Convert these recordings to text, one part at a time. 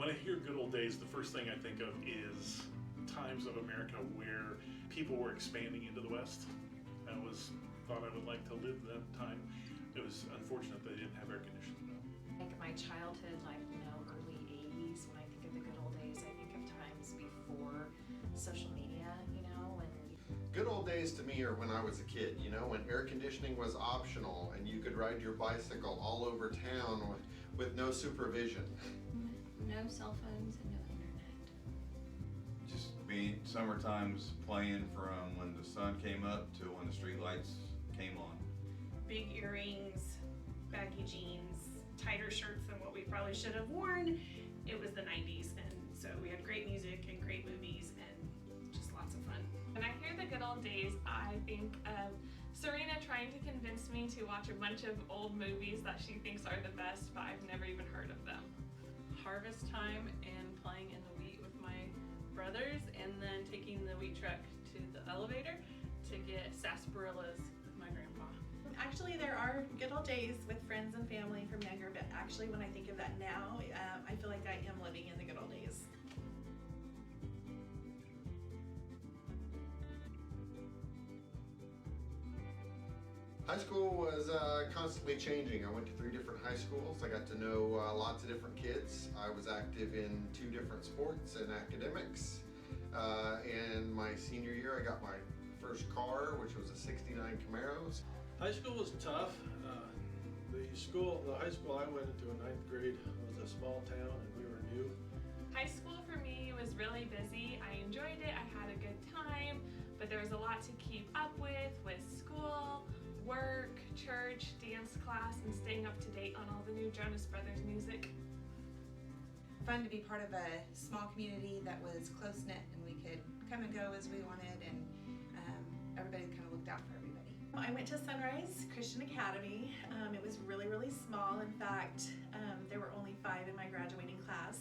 When I hear good old days, the first thing I think of is times of America where people were expanding into the West. I always thought I would like to live that time. It was unfortunate they didn't have air conditioning though. Like my childhood, early 80s, when I think of the good old days, I think of times before social media, when Good old days to me are when I was a kid, when air conditioning was optional and you could ride your bicycle all over town with no supervision. No cell phones and no internet. Just being summer times playing from when the sun came up to when the street lights came on. Big earrings, baggy jeans, tighter shirts than what we probably should have worn. It was the 90s, and so we had great music and great movies and just lots of fun. When I hear the good old days, I think of Serena trying to convince me to watch a bunch of old movies that she thinks are the best, but I've never even heard of them. Harvest time and playing in the wheat with my brothers, and then taking the wheat truck to the elevator to get sarsaparillas with my grandpa. Actually, there are good old days with friends and family from younger, but actually when I think of that now, I feel like I am living in the good old days. High school was constantly changing. I went to 3 different high schools. I got to know lots of different kids. I was active in 2 different sports and academics. And my senior year, I got my first car, which was a '69 Camaro. High school was tough. The high school I went into in 9th grade was a small town and we were new. High school for me was really busy. I enjoyed it, I had a good time, but there was a lot to keep up with school, work, church, dance class, and staying up to date on all the new Jonas Brothers music. Fun to be part of a small community that was close-knit and we could come and go as we wanted, and everybody kind of looked out for everybody. I went to Sunrise Christian Academy. It was really, really small. In fact, there were only 5 in my graduating class.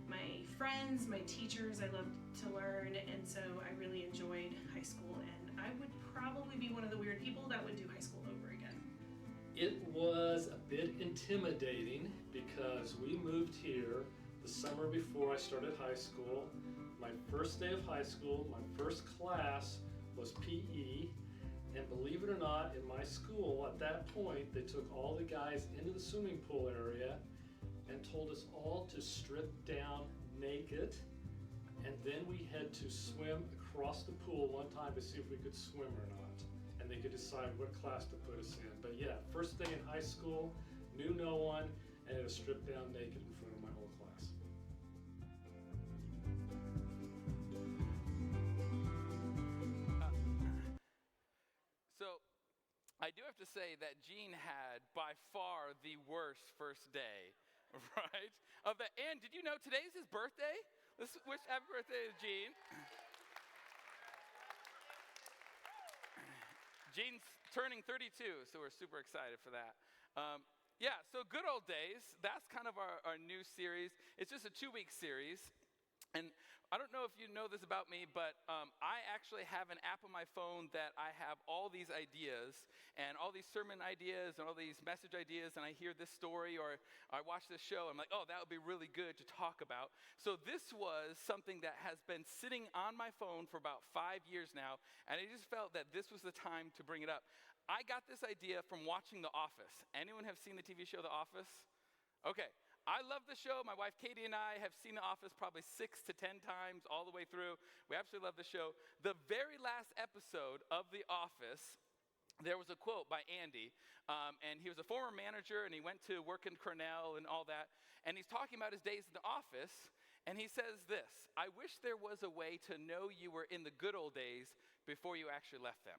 My friends, my teachers, I loved to learn, and so I really enjoyed high school, and I would probably be one of the weird people that would do high school over again. It was a bit intimidating because we moved here the summer before I started high school. My first day of high school, my first class was PE, and believe it or not, in my school at that point, they took all the guys into the swimming pool area and told us all to strip down naked, and then we had to swim across the pool one time to see if we could swim or not, and they could decide what class to put us in. But yeah, first day in high school, knew no one, and had to strip down naked in front of my whole class. So, I do have to say that Gene had by far the worst first day, right? And did you know today's his birthday? Let's wish happy birthday to Gene. Gene's turning 32, so we're super excited for that. So good old days, that's kind of our new series. It's just a 2-week series. And I don't know if you know this about me, but I actually have an app on my phone that I have all these ideas and all these sermon ideas and all these message ideas, and I hear this story or I watch this show, I'm like, oh, that would be really good to talk about. So this was something that has been sitting on my phone for about 5 years now, and I just felt that this was the time to bring it up. I got this idea from watching The Office. Anyone have seen the TV show The Office? Okay. I love the show. My wife Katie and I have seen The Office probably 6 to 10 times all the way through. We absolutely love the show. The very last episode of The Office, there was a quote by Andy, and he was a former manager, and he went to work in Cornell and all that, and he's talking about his days in the office, and he says this: "I wish there was a way to know you were in the good old days before you actually left them."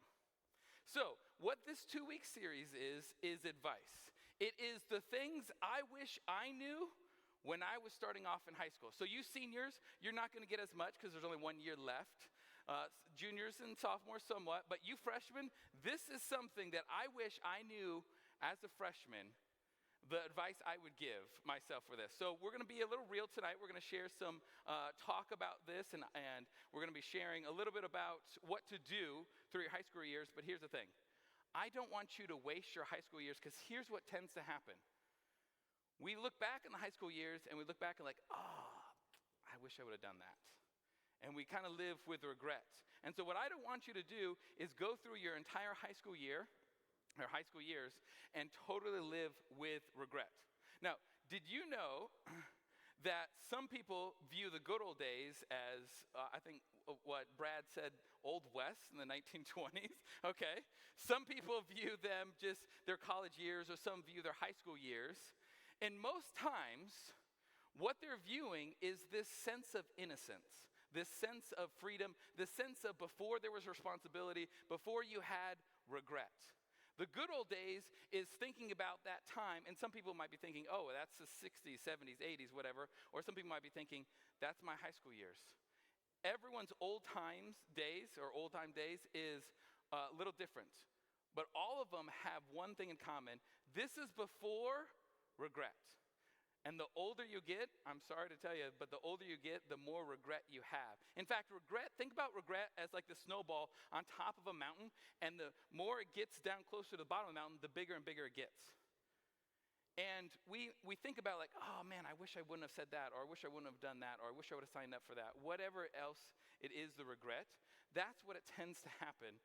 So, what this 2-week series is advice. It is the things I wish I knew when I was starting off in high school. So you seniors, you're not going to get as much because there's only 1 year left. Juniors and sophomores somewhat. But you freshmen, this is something that I wish I knew as a freshman, the advice I would give myself for this. So we're going to be a little real tonight. We're going to share some talk about this, and we're going to be sharing a little bit about what to do through your high school years. But here's the thing. I don't want you to waste your high school years, because here's what tends to happen. We look back in the high school years, and we look back and like, I wish I would have done that. And we kind of live with regret. And so what I don't want you to do is go through your entire high school year, or high school years, and totally live with regret. Now, did you know that some people view the good old days as, I think what Brad said, Old West in the 1920s, okay? Some people view them just their college years, or some view their high school years. And most times, what they're viewing is this sense of innocence, this sense of freedom, this sense of before there was responsibility, before you had regret. The good old days is thinking about that time, and some people might be thinking, oh, that's the 60s, 70s, 80s, whatever, or some people might be thinking, that's my high school years. Everyone's old time days is a little different, but all of them have one thing in common. This is before regret. And the older you get, I'm sorry to tell you, but the older you get, the more regret you have. In fact, think about regret as like the snowball on top of a mountain, and the more it gets down closer to the bottom of the mountain, the bigger and bigger it gets. And we think about like, oh man, I wish I wouldn't have said that, or I wish I wouldn't have done that, or I wish I would have signed up for that. Whatever else it is, the regret, that's what it tends to happen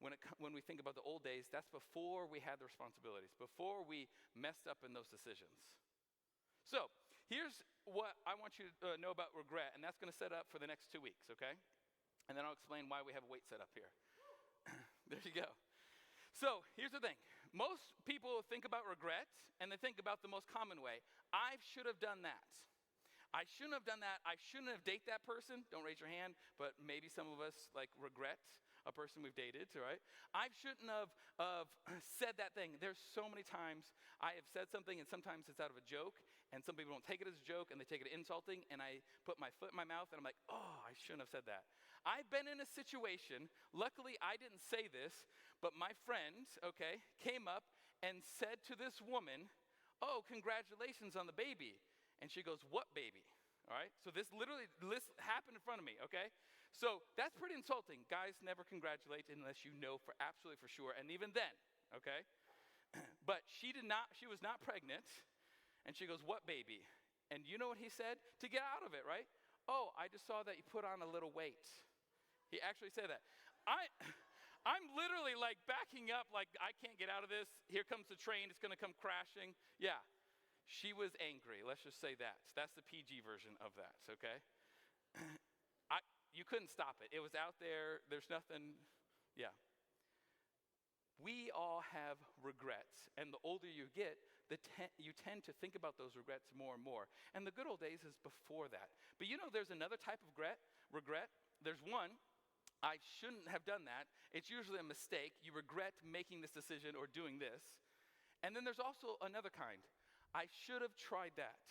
when we think about the old days. That's before we had the responsibilities, before we messed up in those decisions. So here's what I want you to know about regret, and that's going to set up for the next 2 weeks, okay? And then I'll explain why we have a weight set up here. There you go. So here's the thing. Most people think about regret, and they think about the most common way. I should have done that. I shouldn't have done that. I shouldn't have dated that person. Don't raise your hand, but maybe some of us like regret a person we've dated, right? I shouldn't have said that thing. There's so many times I have said something, and sometimes it's out of a joke, and some people don't take it as a joke, and they take it insulting, and I put my foot in my mouth, and I'm like, oh, I shouldn't have said that. I've been in a situation, luckily I didn't say this, but my friend, okay, came up and said to this woman, oh, congratulations on the baby. And she goes, what baby? All right, so this happened in front of me, okay? So that's pretty insulting. Guys never congratulate unless you know absolutely for sure, and even then, okay? But she was not pregnant, and she goes, what baby? And you know what he said? To get out of it, right? Oh, I just saw that you put on a little weight. He actually said that. I'm literally like backing up, like I can't get out of this. Here comes the train, it's gonna come crashing. Yeah. She was angry, let's just say that. That's the PG version of that, okay? You couldn't stop it. It was out there, there's nothing, yeah. We all have regrets, and the older you get, you tend to think about those regrets more and more. And the good old days is before that. But you know there's another type of regret. There's one, I shouldn't have done that. It's usually a mistake. You regret making this decision or doing this. And then there's also another kind. I should have tried that.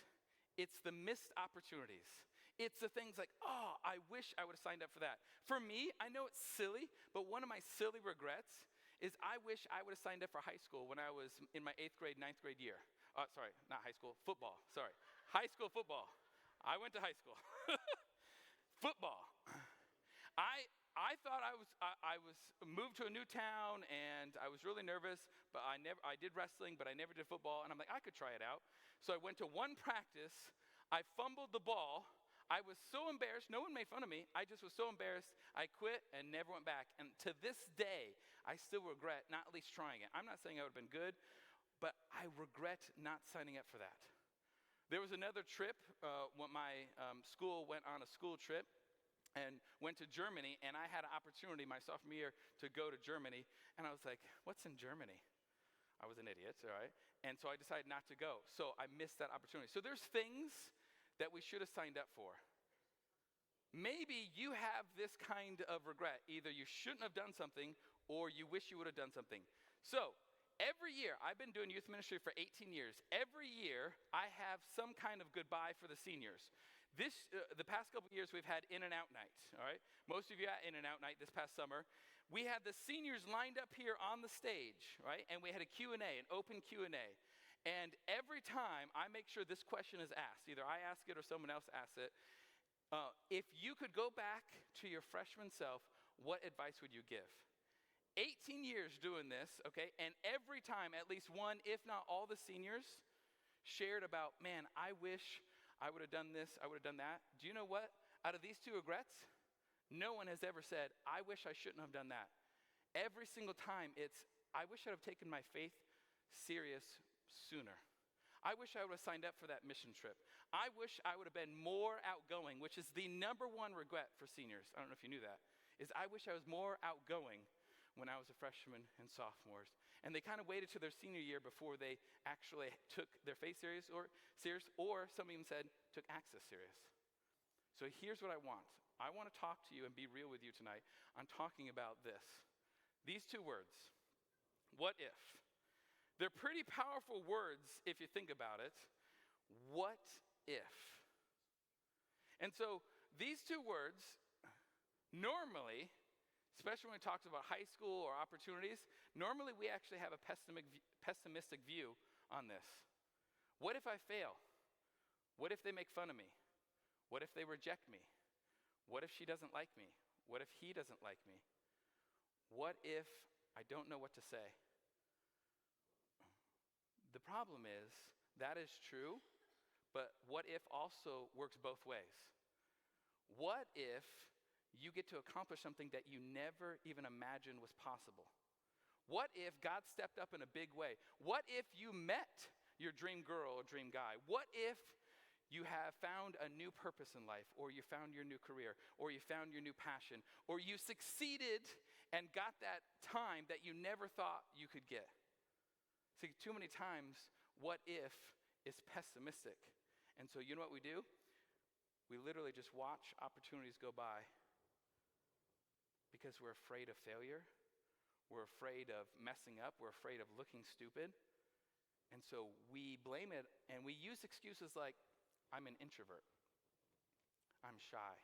It's the missed opportunities. It's the things like, oh, I wish I would have signed up for that. For me, I know it's silly, but one of my silly regrets is I wish I would have signed up for high school when I was in my 8th grade, 9th grade year. Sorry, not high school, football, sorry. High school football. I went to high school. Football. I thought I was moved to a new town, and I was really nervous, but I did wrestling, but I never did football, and I'm like, I could try it out. So I went to one practice, I fumbled the ball, I was so embarrassed, no one made fun of me, I just was so embarrassed, I quit and never went back. And to this day, I still regret not at least trying it. I'm not saying I would have been good, but I regret not signing up for that. There was another trip when my school went on a school trip, and went to Germany, and I had an opportunity my sophomore year to go to Germany, and I was like, what's in Germany? I was an idiot, all right? And so I decided not to go, so I missed that opportunity. So there's things that we should have signed up for. Maybe you have this kind of regret. Either you shouldn't have done something, or you wish you would have done something. So every year, I've been doing youth ministry for 18 years. Every year, I have some kind of goodbye for the seniors. The past couple years, we've had In-N-Out night, all right? Most of you had In-N-Out night this past summer. We had the seniors lined up here on the stage, right? And we had a Q&A, an open Q&A. And every time, I make sure this question is asked. Either I ask it or someone else asks it. If you could go back to your freshman self, what advice would you give? 18 years doing this, okay? And every time, at least one, if not all the seniors shared about, man, I wish I would have done this, I would have done that. Do you know what? Out of these two regrets, no one has ever said, I wish I shouldn't have done that. Every single time it's, I wish I'd have taken my faith serious sooner. I wish I would have signed up for that mission trip. I wish I would have been more outgoing, which is the number one regret for seniors. I don't know if you knew that, is I wish I was more outgoing when I was a freshman and sophomores. And they kind of waited to their senior year before they actually took their faith serious, or some even said, took access serious. So here's what I want. I want to talk to you and be real with you tonight. I'm talking about this. These two words, what if? They're pretty powerful words if you think about it. What if? And so these two words, normally, especially when it talks about high school or opportunities, normally we actually have a pessimistic view on this. What if I fail? What if they make fun of me? What if they reject me? What if she doesn't like me? What if he doesn't like me? What if I don't know what to say? The problem is, that is true, but what if also works both ways? What if you get to accomplish something that you never even imagined was possible? What if God stepped up in a big way? What if you met your dream girl or dream guy? What if you have found a new purpose in life, or you found your new career, or you found your new passion, or you succeeded and got that time that you never thought you could get? See, too many times, what if is pessimistic. And so you know what we do? We literally just watch opportunities go by because we're afraid of failure. We're afraid of messing up. We're afraid of looking stupid. And so we blame it, and we use excuses like, I'm an introvert. I'm shy.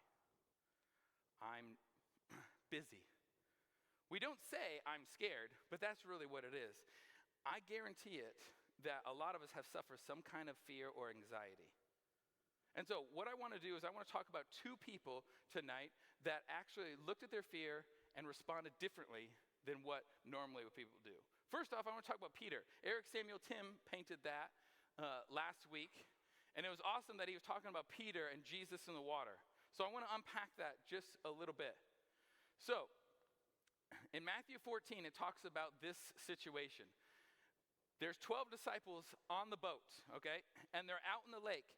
I'm busy. We don't say I'm scared, but that's really what it is. I guarantee it that a lot of us have suffered some kind of fear or anxiety. And so what I want to do is I want to talk about two people tonight that actually looked at their fear and responded differently than what normally what people do. First off, I want to talk about Peter. Eric Samuel Tim painted that last week, and it was awesome that he was talking about Peter and Jesus in the water. So I want to unpack that just a little bit. So in Matthew 14, it talks about this situation. There's 12 disciples on the boat, okay? And they're out in the lake.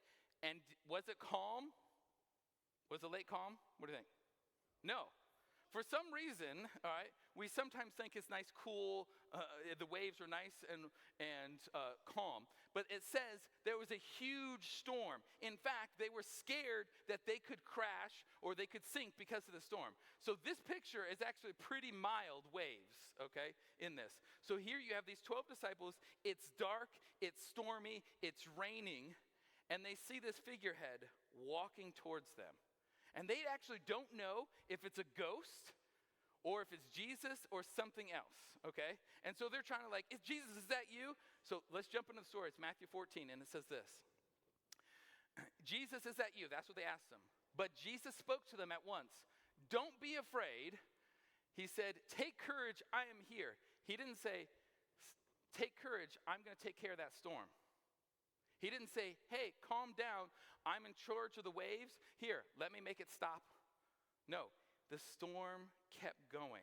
And was it calm? Was the lake calm? What do you think? No. For some reason, all right, we sometimes think it's nice, cool, the waves are nice and calm. But it says there was a huge storm. In fact, they were scared that they could crash or they could sink because of the storm. So this picture is actually pretty mild waves, okay, in this. So here you have these 12 disciples. It's dark, it's stormy, it's raining, and they see this figurehead walking towards them. And they actually don't know if it's a ghost or if it's Jesus or something else, okay? And so they're trying to like, Jesus, is that you? So let's jump into the story. It's Matthew 14, and it says this. Jesus, is that you? That's what they asked him. But Jesus spoke to them at once. Don't be afraid. He said, take courage, I am here. He didn't say, take courage, I'm going to take care of that storm. He didn't say, hey, calm down, I'm in charge of the waves. Here, let me make it stop. No, the storm kept going.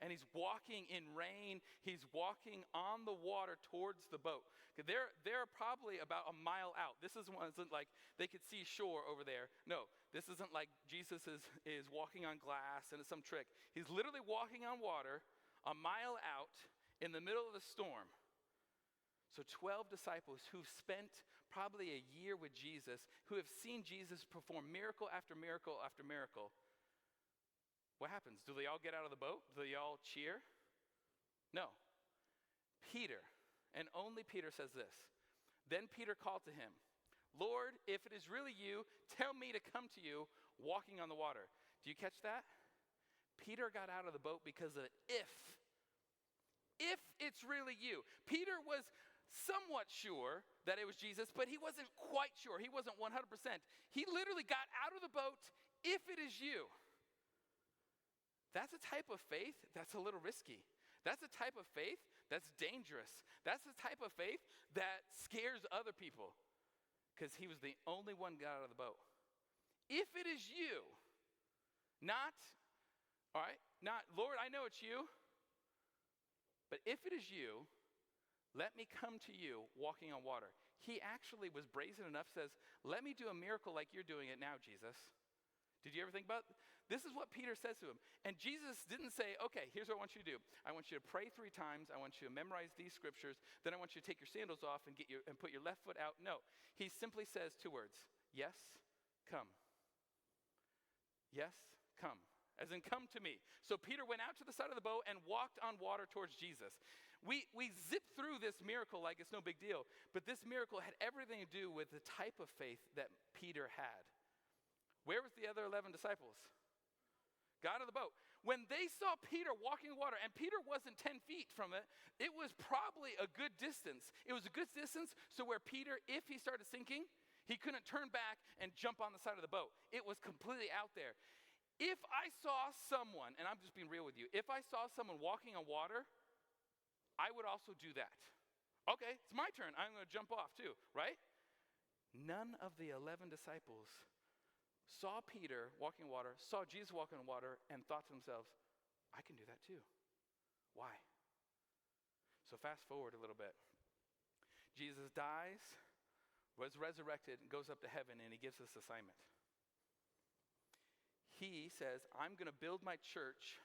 And he's walking in rain. He's walking on the water towards the boat. They're probably about a mile out. This isn't like they could see shore over there. No, this isn't like Jesus is walking on glass and it's some trick. He's literally walking on water a mile out in the middle of the storm. So 12 disciples who've spent probably a year with Jesus, who have seen Jesus perform miracle after miracle after miracle. What happens? Do they all get out of the boat? Do they all cheer? No. Peter, and only Peter says this. Then Peter called to him, Lord, if it is really you, tell me to come to you walking on the water. Do you catch that? Peter got out of the boat because of if it's really you. Peter was somewhat sure that it was Jesus, but he wasn't quite sure. He wasn't 100%. He literally got out of the boat, if it is you. That's a type of faith that's a little risky. That's a type of faith that's dangerous. That's the type of faith that scares other people. because he was the only one who got out of the boat. If it is you, not, all right, not, Lord, I know it's you, but if it is you, let me come to you walking on water. He actually was brazen enough, says, let me do a miracle like you're doing it now, Jesus. Did you ever think about this? Is what Peter says to him. And Jesus didn't say, okay, here's what I want you to do. I want you to pray 3 times. I want you to memorize these scriptures. Then I want you to take your sandals off and put your left foot out. No, he simply says 2 words. Yes, come. Yes, come. As in, come to me. So Peter went out to the side of the boat and walked on water towards Jesus. We zip through this miracle like it's no big deal, but this miracle had everything to do with the type of faith that Peter had. Where was the other 11 disciples? Got out of the boat. When they saw Peter walking in water, and Peter wasn't 10 feet from it, it was probably a good distance. It was a good distance so where Peter, if he started sinking, he couldn't turn back and jump on the side of the boat. It was completely out there. If I saw someone, and I'm just being real with you, if I saw someone walking on water, I would also do that. Okay, it's my turn. I'm going to jump off too, right? None of the 11 disciples saw Peter walking on water, saw Jesus walking on water, and thought to themselves, I can do that too. Why? So fast forward a little bit. Jesus dies, was resurrected, and goes up to heaven, and he gives us assignment. He says, I'm going to build my church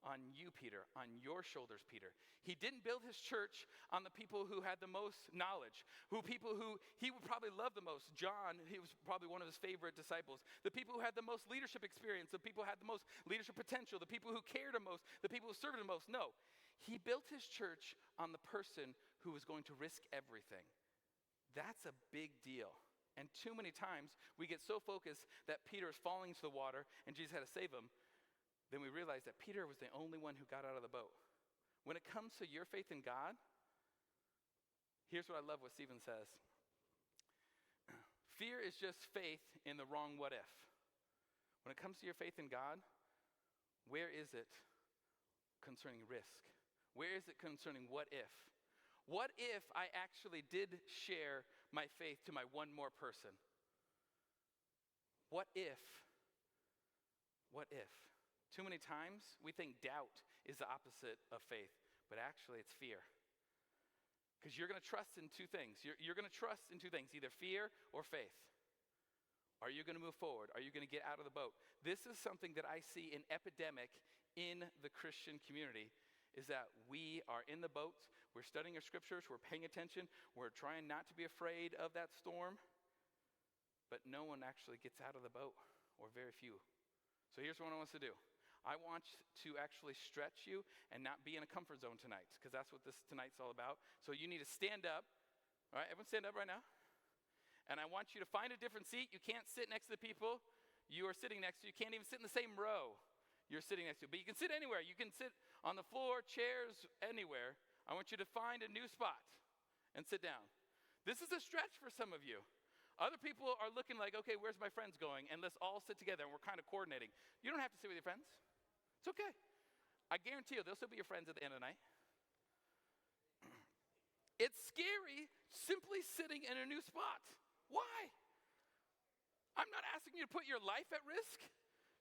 on you, Peter, on your shoulders, Peter. He didn't build his church on the people who had the most knowledge, people who he would probably love the most. John, he was probably one of his favorite disciples. The people who had the most leadership experience, the people who had the most leadership potential, the people who cared the most, the people who served the most. No, he built his church on the person who was going to risk everything. That's a big deal. And too many times we get so focused that Peter is falling into the water and Jesus had to save him, then we realize that Peter was the only one who got out of the boat. When it comes to your faith in God, here's what I love what Stephen says. Fear is just faith in the wrong what if. When it comes to your faith in God, where is it concerning risk? Where is it concerning what if? What if I actually did share my faith to my one more person? What if? What if? Too many times we think doubt is the opposite of faith, but actually it's fear. Because you're going to trust in 2 things. You're going to trust in 2 things, either fear or faith. Are you going to move forward? Are you going to get out of the boat? This is something that I see an epidemic in the Christian community, is that we are in the boat, we're studying our scriptures, we're paying attention, we're trying not to be afraid of that storm, but no one actually gets out of the boat, or very few. So here's what I want us to do. I want to actually stretch you and not be in a comfort zone tonight, because that's what this tonight's all about. So you need to stand up. All right, everyone stand up right now. And I want you to find a different seat. You can't sit next to the people you are sitting next to. You can't even sit in the same row you're sitting next to. But you can sit anywhere. You can sit on the floor, chairs, anywhere. I want you to find a new spot and sit down. This is a stretch for some of you. Other people are looking like, okay, where's my friends going? And let's all sit together, and we're kind of coordinating. You don't have to sit with your friends. It's okay. I guarantee you, they'll still be your friends at the end of the night. It's scary simply sitting in a new spot. Why? I'm not asking you to put your life at risk.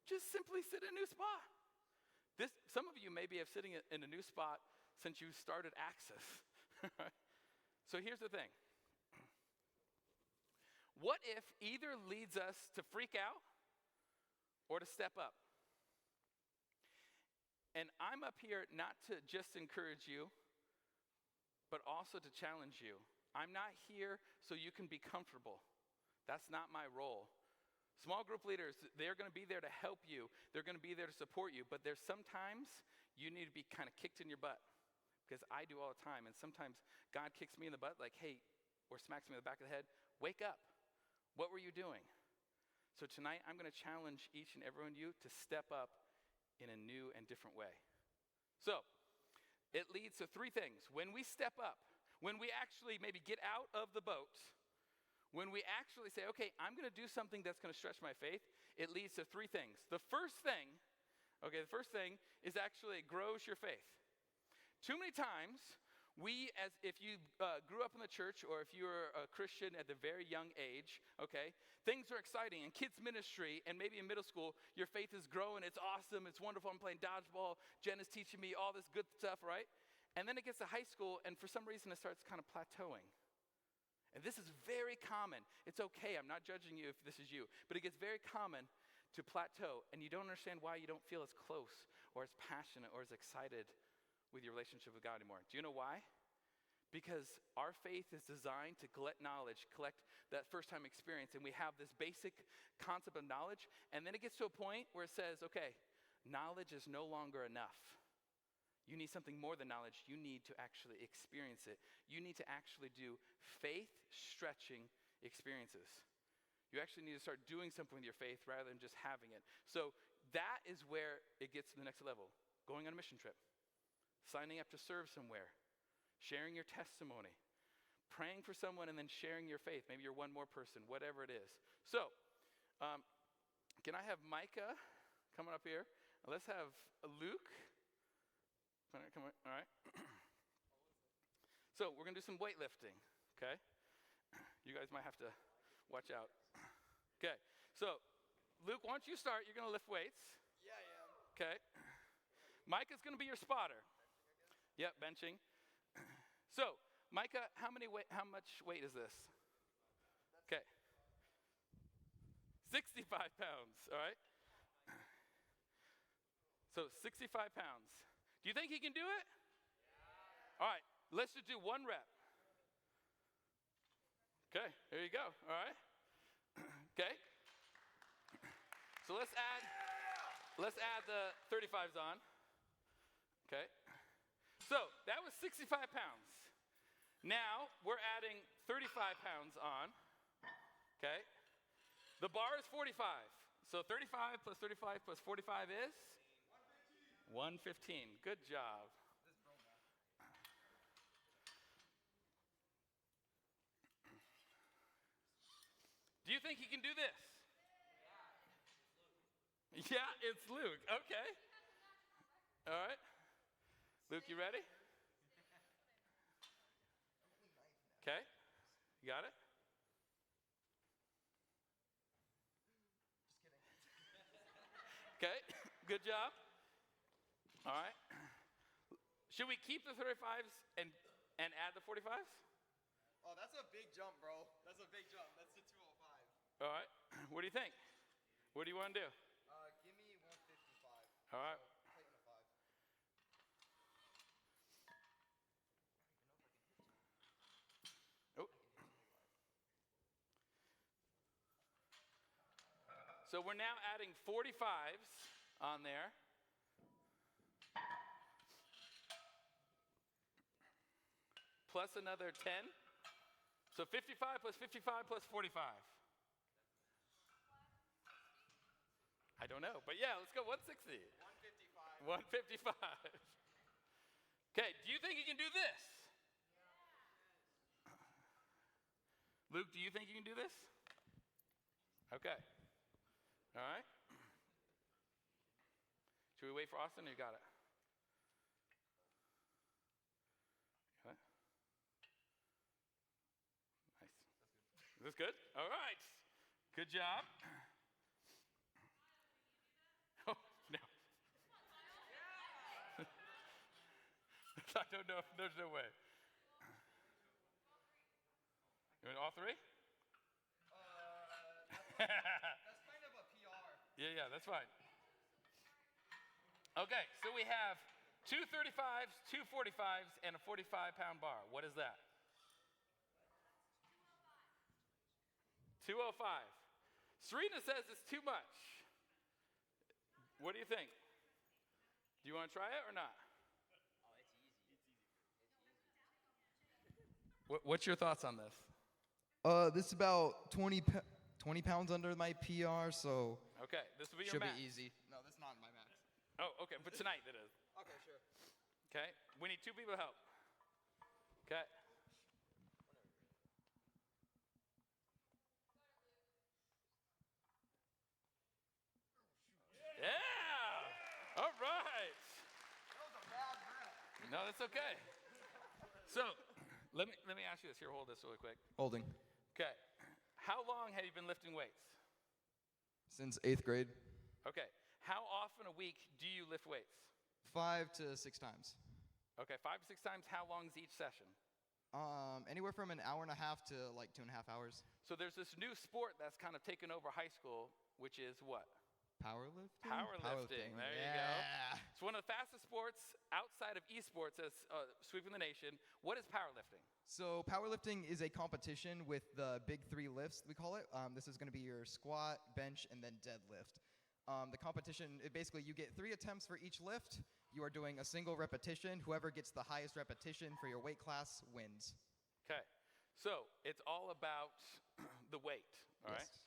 Just simply sit in a new spot. Some of you maybe have sitting in a new spot since you started Access. So here's the thing. What if either leads us to freak out or to step up? And I'm up here not to just encourage you, but also to challenge you. I'm not here so you can be comfortable. That's not my role. Small group leaders, they're going to be there to help you. They're going to be there to support you. But there's sometimes you need to be kind of kicked in your butt, because I do all the time. And sometimes God kicks me in the butt like, hey, or smacks me in the back of the head, wake up. What were you doing? So tonight I'm going to challenge each and every one of you to step up in a new and different way. So it leads to 3 things. When we step up, when we actually maybe get out of the boat, when we actually say, okay, I'm going to do something that's going to stretch my faith, it leads to 3 things. The first thing is actually it grows your faith. Too many times If you grew up in the church or if you were a Christian at the very young age, okay, things are exciting. In kids ministry and maybe in middle school, your faith is growing. It's awesome. It's wonderful. I'm playing dodgeball. Jen is teaching me all this good stuff, right? And then it gets to high school, and for some reason it starts kind of plateauing. And this is very common. It's okay. I'm not judging you if this is you, but it gets very common to plateau, and you don't understand why you don't feel as close or as passionate or as excited with your relationship with God anymore. Do you know why? Because our faith is designed to collect knowledge, collect that first-time experience, and we have this basic concept of knowledge, and then it gets to a point where it says, okay, knowledge is no longer enough. You need something more than knowledge. You need to actually experience it. You need to actually do faith-stretching experiences. You actually need to start doing something with your faith rather than just having it. So that is where it gets to the next level. Going on a mission trip, signing up to serve somewhere, sharing your testimony, praying for someone and then sharing your faith. Maybe you're one more person, whatever it is. So, can I have Micah coming up here? And let's have Luke. Come on, all right. So we're going to do some weightlifting, okay? You guys might have to watch out. Okay, so Luke, why don't you start? You're going to lift weights. Yeah, I am. Okay. Micah's going to be your spotter. Yep, benching. So, Micah, how much weight is this? Okay. 65 pounds, all right? So, 65 pounds. Do you think he can do it? Yeah. All right, let's just do one rep. Okay, there you go, all right? Okay. So let's add the 35s on. Okay. So that was 65 pounds. Now we're adding 35 pounds on. Okay. The bar is 45. So 35 plus 35 plus 45 is? 115. Good job. Do you think he can do this? Yeah, it's Luke. Okay. All right. Luke, you ready? Okay. You got it? Okay. Good job. All right. Should we keep the 35s and add the 45s? Oh, that's a big jump, bro. That's a big jump. That's the 205. All right. What do you think? What do you want to do? Give me 155. All right. So, tighten the 5. Oh. So we're now adding 45s on there. Plus another 10. So 55 plus 55 plus 45. I don't know, but yeah, let's go 160. 155. 155. Okay, do you think you can do this? Luke, do you think you can do this? Okay. All right. Should we wait for Austin or you got it? Okay. Nice. Is this good? All right. Good job. Oh, no. I don't know. There's no way. You want all three? That's kind of a PR. Yeah, that's fine. Okay, so we have two 35s, two 45s, and a 45-pound bar. What is that? 205. Serena says it's too much. What do you think? Do you want to try it or not? Oh, it's easy. What's your thoughts on this? This is about 20 pounds under my PR, so Okay, this will be your should max. be easy. No, that's not my max. Oh, okay, but tonight it is. Okay, sure. Okay, we need two people to help. Okay. Yeah! All right. That was a bad rep. No, that's okay. So, let me ask you this. Here, hold this really quick. Holding. Okay. How long have you been lifting weights? Since 8th grade. Okay. How often a week do you lift weights? 5 to 6 times. Okay, 5 to 6 times. How long is each session? Anywhere from an hour and a half to like 2.5 hours. So there's this new sport that's kind of taken over high school, which is what? Powerlifting? Powerlifting. There you go. It's one of the fastest sports outside of esports that's sweeping the nation. What is powerlifting? So powerlifting is a competition with the big 3 lifts, we call it. This is going to be your squat, bench, and then deadlift. The competition, basically you get 3 attempts for each lift. You are doing a single repetition. Whoever gets the highest repetition for your weight class wins. Okay. So it's all about the weight, all right? Yes.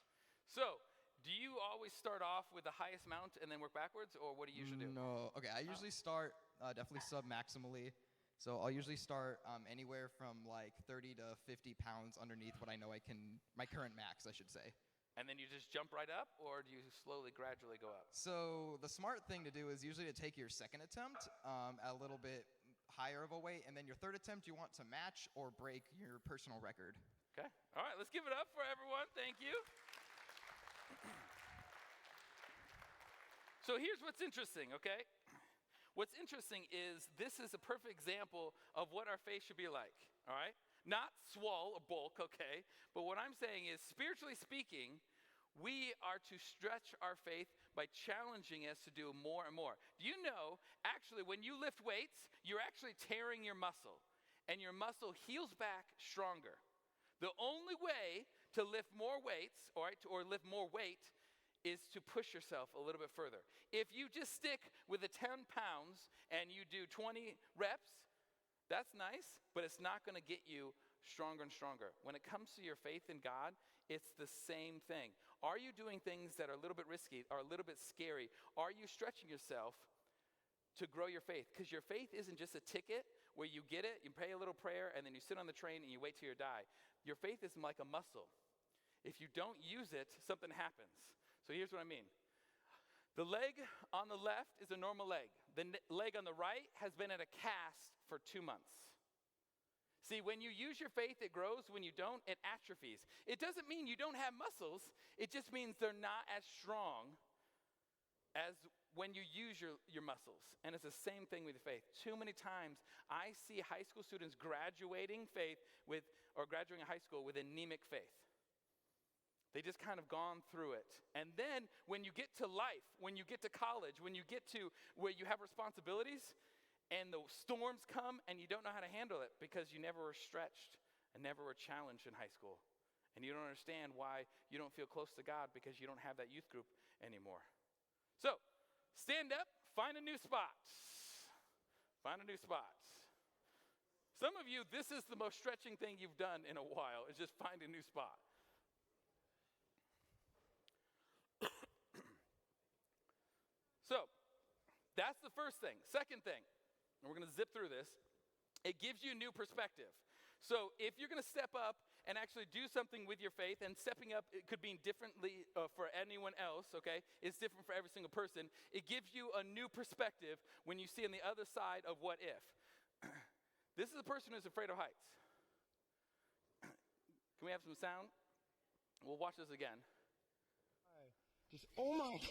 So do you always start off with the highest amount and then work backwards, or what do you usually do? No. Okay, I usually start definitely sub-maximally. So I'll usually start anywhere from like 30 to 50 pounds underneath what I know I can, my current max, I should say. And then you just jump right up, or do you slowly, gradually go up? So the smart thing to do is usually to take your second attempt a little bit higher of a weight, and then your third attempt you want to match or break your personal record. Okay. All right, let's give it up for everyone. Thank you. So here's what's interesting, okay? What's interesting is this is a perfect example of what our faith should be like, all right? Not swole or bulk, okay? But what I'm saying is, spiritually speaking, we are to stretch our faith by challenging us to do more and more. Do you know, actually, when you lift weights, you're actually tearing your muscle, and your muscle heals back stronger. The only way to lift more weights, all right, or lift more weight, is to push yourself a little bit further. If you just stick with the 10 pounds and you do 20 reps, that's nice, but it's not going to get you stronger and stronger. When it comes to your faith in God, it's the same thing. Are you doing things that are a little bit risky, or a little bit scary? Are you stretching yourself to grow your faith? Because your faith isn't just a ticket where you get it, you pray a little prayer, and then you sit on the train and you wait till you die. Your faith is like a muscle. If you don't use it, something happens. So here's what I mean. The leg on the left is a normal leg. The leg on the right has been at a cast for 2 months. See, when you use your faith, it grows. When you don't, it atrophies. It doesn't mean you don't have muscles. It just means they're not as strong as when you use your muscles. And it's the same thing with faith. Too many times I see high school students graduating high school with anemic faith. They just kind of gone through it. And then when you get to life, when you get to college, when you get to where you have responsibilities and the storms come and you don't know how to handle it because you never were stretched and never were challenged in high school. And you don't understand why you don't feel close to God because you don't have that youth group anymore. So, stand up, find a new spot. Find a new spot. Some of you, this is the most stretching thing you've done in a while, is just find a new spot. So, that's the first thing. Second thing, and we're going to zip through this, it gives you a new perspective. So if you're going to step up and actually do something with your faith, and stepping up, it could mean differently for anyone else, okay? It's different for every single person. It gives you a new perspective when you see on the other side of what if. This is a person who's afraid of heights. Can we have some sound? We'll watch this again. Just, oh my gosh.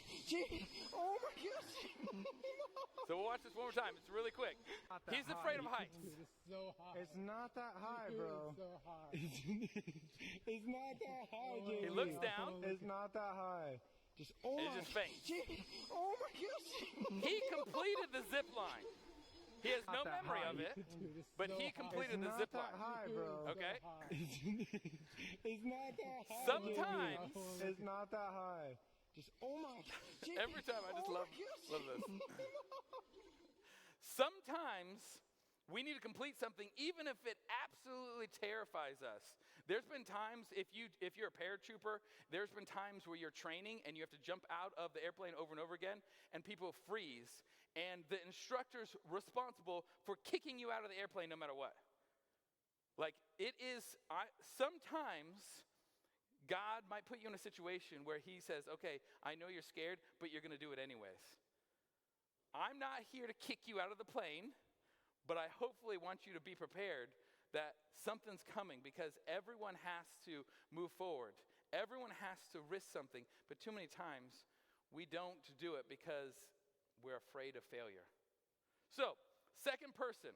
So we'll watch this one more time. It's really quick. He's afraid of heights. It's so high. It's not that high, bro. It's so high. It's not that high, JD. He looks down. It's not that high. Just, oh and my just faints. Oh my gosh. He completed the zip line. He has no memory of it, but he completed the zip line. It's not that high, bro. Okay? It's not that high. Sometimes. It's not that high. Just, oh my. Every time I just love this. Sometimes we need to complete something even if it absolutely terrifies us. There's been times, if you're a paratrooper, there's been times where you're training and you have to jump out of the airplane over and over again, and people freeze, and the instructor's responsible for kicking you out of the airplane no matter what. Like, sometimes God might put you in a situation where he says, okay, I know you're scared, but you're going to do it anyways. I'm not here to kick you out of the plane, but I hopefully want you to be prepared that something's coming because everyone has to move forward. Everyone has to risk something, but too many times we don't do it because we're afraid of failure. So, second person,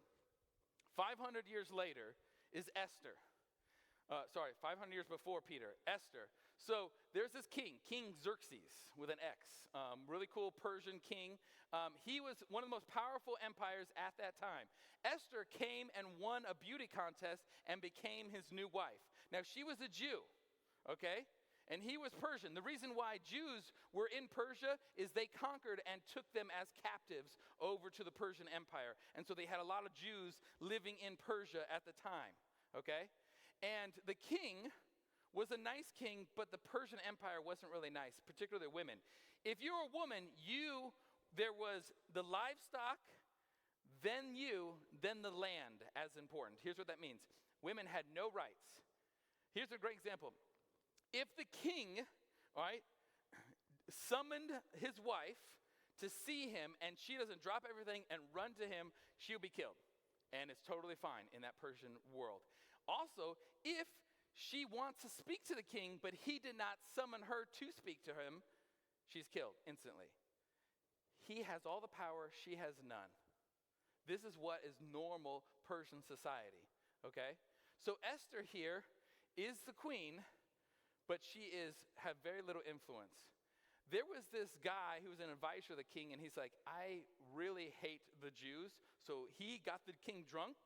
500 years later, is Esther. 500 years before Peter, Esther. So there's this king, King Xerxes with an X, really cool Persian king. He was one of the most powerful empires at that time. Esther came and won a beauty contest and became his new wife. Now she was a Jew, okay? And he was Persian. The reason why Jews were in Persia is they conquered and took them as captives over to the Persian Empire. And so they had a lot of Jews living in Persia at the time, okay? And the king was a nice king, but the Persian Empire wasn't really nice, particularly women. If you were a woman, there was the livestock, then the land as important. Here's what that means. Women had no rights. Here's a great example. If the king, all right, summoned his wife to see him and she doesn't drop everything and run to him, she'll be killed. And it's totally fine in that Persian world. Also, if she wants to speak to the king, but he did not summon her to speak to him, she's killed instantly. He has all the power, she has none. This is what is normal Persian society, okay? So Esther here is the queen, but she have very little influence. There was this guy who was an advisor of the king, and he's like, I really hate the Jews. So he got the king drunk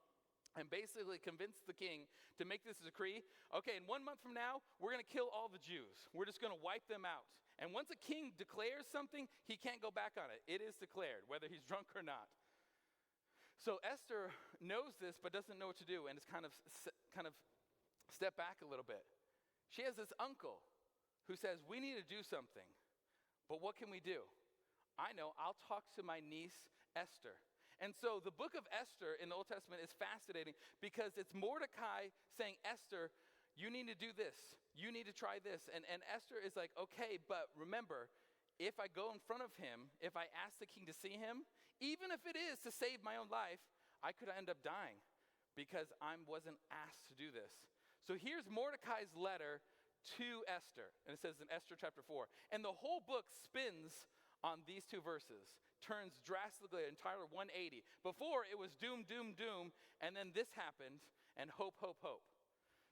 and basically convinced the king to make this decree. Okay, in 1 month from now, we're going to kill all the Jews. We're just going to wipe them out. And once a king declares something, he can't go back on it. It is declared, whether he's drunk or not. So Esther knows this, but doesn't know what to do, and it's kind of step back a little bit. She has this uncle who says, we need to do something, but what can we do? I know, I'll talk to my niece, Esther. And so the book of Esther in the Old Testament is fascinating because it's Mordecai saying, Esther, you need to do this. You need to try this. And Esther is like, okay, but remember, if I go in front of him, if I ask the king to see him, even if it is to save my own life, I could end up dying because I wasn't asked to do this. So here's Mordecai's letter to Esther. And it says in Esther chapter 4. And the whole book spins on these two verses, turns drastically, entirely 180. Before, it was doom, doom, doom, and then this happened, and hope, hope, hope.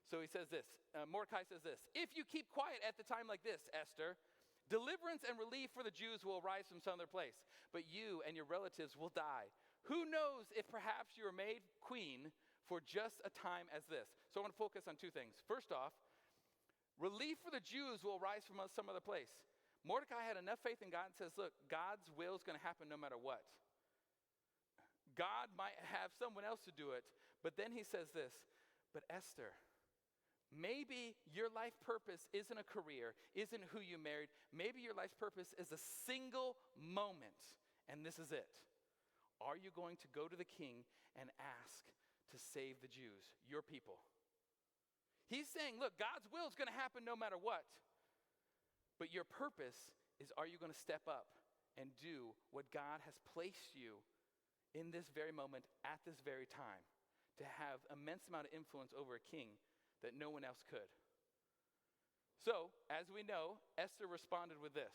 So he says this, Mordecai says this, if you keep quiet at the time like this, Esther, deliverance and relief for the Jews will arise from some other place, but you and your relatives will die. Who knows if perhaps you are made queen for just a time as this? So I want to focus on two things. First off, relief for the Jews will arise from some other place. Mordecai had enough faith in God and says, look, God's will is going to happen no matter what. God might have someone else to do it, but then he says this, but Esther, maybe your life purpose isn't a career, isn't who you married. Maybe your life's purpose is a single moment, and this is it. Are you going to go to the king and ask to save the Jews, your people? He's saying, look, God's will is going to happen no matter what. But your purpose is, are you going to step up and do what God has placed you in this very moment, at this very time, to have immense amount of influence over a king that no one else could? So, as we know, Esther responded with this.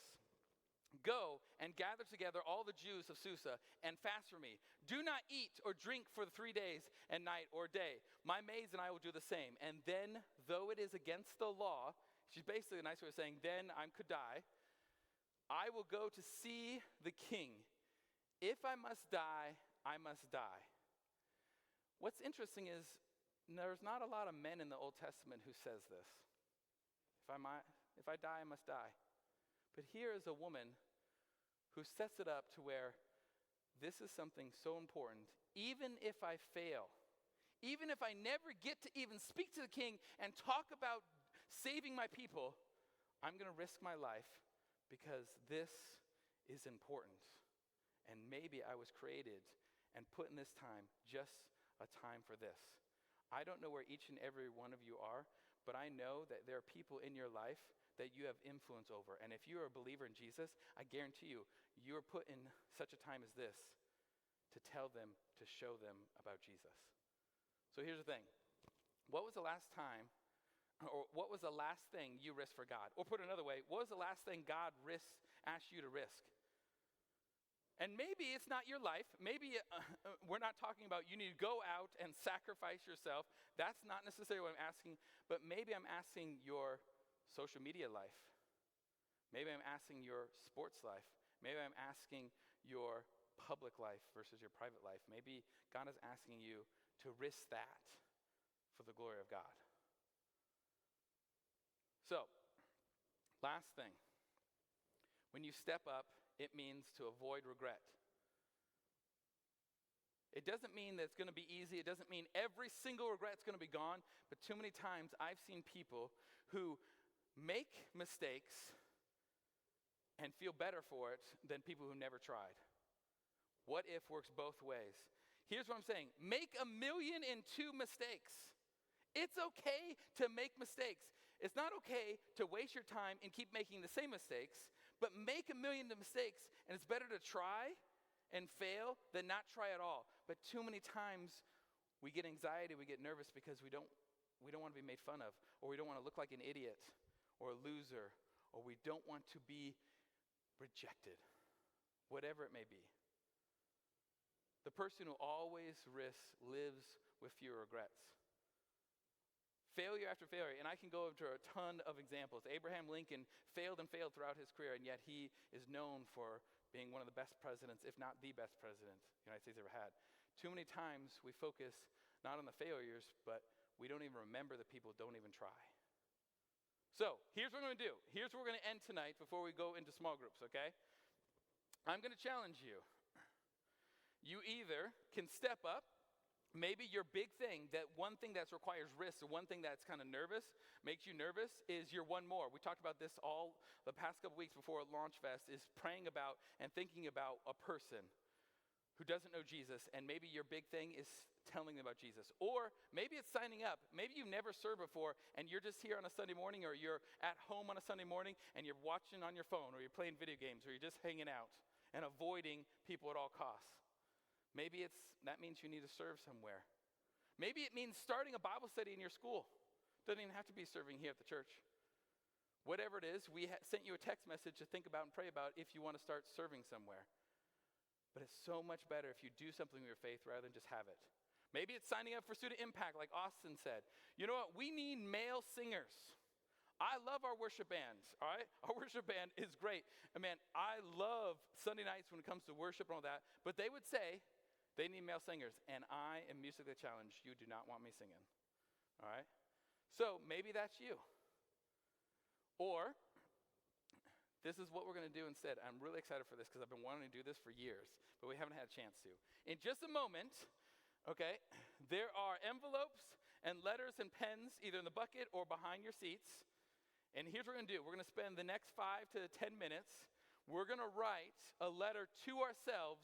Go and gather together all the Jews of Susa and fast for me. Do not eat or drink for 3 days and night or day. My maids and I will do the same. And then, though it is against the law, she's basically a nice way of saying, then I could die, I will go to see the king. If I must die, I must die. What's interesting is there's not a lot of men in the Old Testament who says this. If I die, I must die. But here is a woman who sets it up to where this is something so important. Even if I fail, even if I never get to even speak to the king and talk about saving my people, I'm going to risk my life because this is important. And maybe I was created and put in this time, just a time for this. I don't know where each and every one of you are, but I know that there are people in your life that you have influence over. And if you are a believer in Jesus, I guarantee you, you are put in such a time as this to tell them, to show them about Jesus. So here's the thing. what was the last time, or what was the last thing you risked for God? Or put another way, what was the last thing God asked you to risk? And maybe it's not your life. Maybe we're not talking about you need to go out and sacrifice yourself. That's not necessarily what I'm asking, but maybe I'm asking your social media life. Maybe I'm asking your sports life. Maybe I'm asking your public life versus your private life. Maybe God is asking you to risk that for the glory of God. So, last thing. When you step up, it means to avoid regret. It doesn't mean that it's going to be easy. It doesn't mean every single regret's going to be gone. But too many times I've seen people who make mistakes and feel better for it than people who never tried. What if works both ways. Here's what I'm saying. Make 1,000,002 mistakes. It's okay to make mistakes. It's not okay to waste your time and keep making the same mistakes, but make 1,000,000 mistakes, and it's better to try and fail than not try at all. But too many times we get anxiety, we get nervous because we don't want to be made fun of, or we don't want to look like an idiot or a loser, or we don't want to be rejected, whatever it may be. The person who always risks lives with fewer regrets. Failure after failure, and I can go into a ton of examples. Abraham Lincoln failed and failed throughout his career, and yet he is known for being one of the best presidents, if not the best president the United States ever had. Too many times we focus not on the failures, but we don't even remember the people who don't even try. So, here's what I'm going to do. Here's what we're going to end tonight before we go into small groups, okay? I'm going to challenge you. You either can step up. Maybe your big thing, that one thing that requires risk, the one thing that's kind of nervous, makes you nervous, is your one more. We talked about this all the past couple weeks before Launch Fest, is praying about and thinking about a person who doesn't know Jesus, and maybe your big thing is telling them about Jesus. Or maybe it's signing up. Maybe you've never served before, and you're just here on a Sunday morning, or you're at home on a Sunday morning, and you're watching on your phone, or you're playing video games, or you're just hanging out and avoiding people at all costs. Maybe that means you need to serve somewhere. Maybe it means starting a Bible study in your school. Doesn't even have to be serving here at the church. Whatever it is, we sent you a text message to think about and pray about if you want to start serving somewhere. But it's so much better if you do something with your faith rather than just have it. Maybe it's signing up for Student Impact, like Austin said. You know what? We need male singers. I love our worship bands, all right? Our worship band is great. And man, I love Sunday nights when it comes to worship and all that. But they would say, they need male singers, and I am musically challenged. You do not want me singing, all right? So maybe that's you. Or this is what we're going to do instead. I'm really excited for this because I've been wanting to do this for years, but we haven't had a chance to. In just a moment, okay, there are envelopes and letters and pens either in the bucket or behind your seats. And here's what we're going to do. We're going to spend the next 5 to 10 minutes. We're going to write a letter to ourselves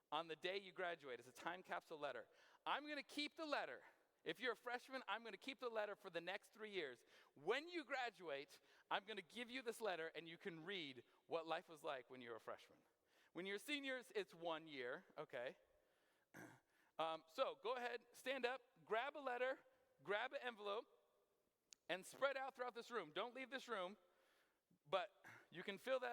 on the day you graduate. It's a time capsule letter. I'm going to keep the letter. If you're a freshman, I'm going to keep the letter for the next 3 years. When you graduate, I'm going to give you this letter, and you can read what life was like when you were a freshman. When you're seniors, it's 1 year, okay? So go ahead, stand up, grab a letter, grab an envelope, and spread out throughout this room. Don't leave this room, but you can fill that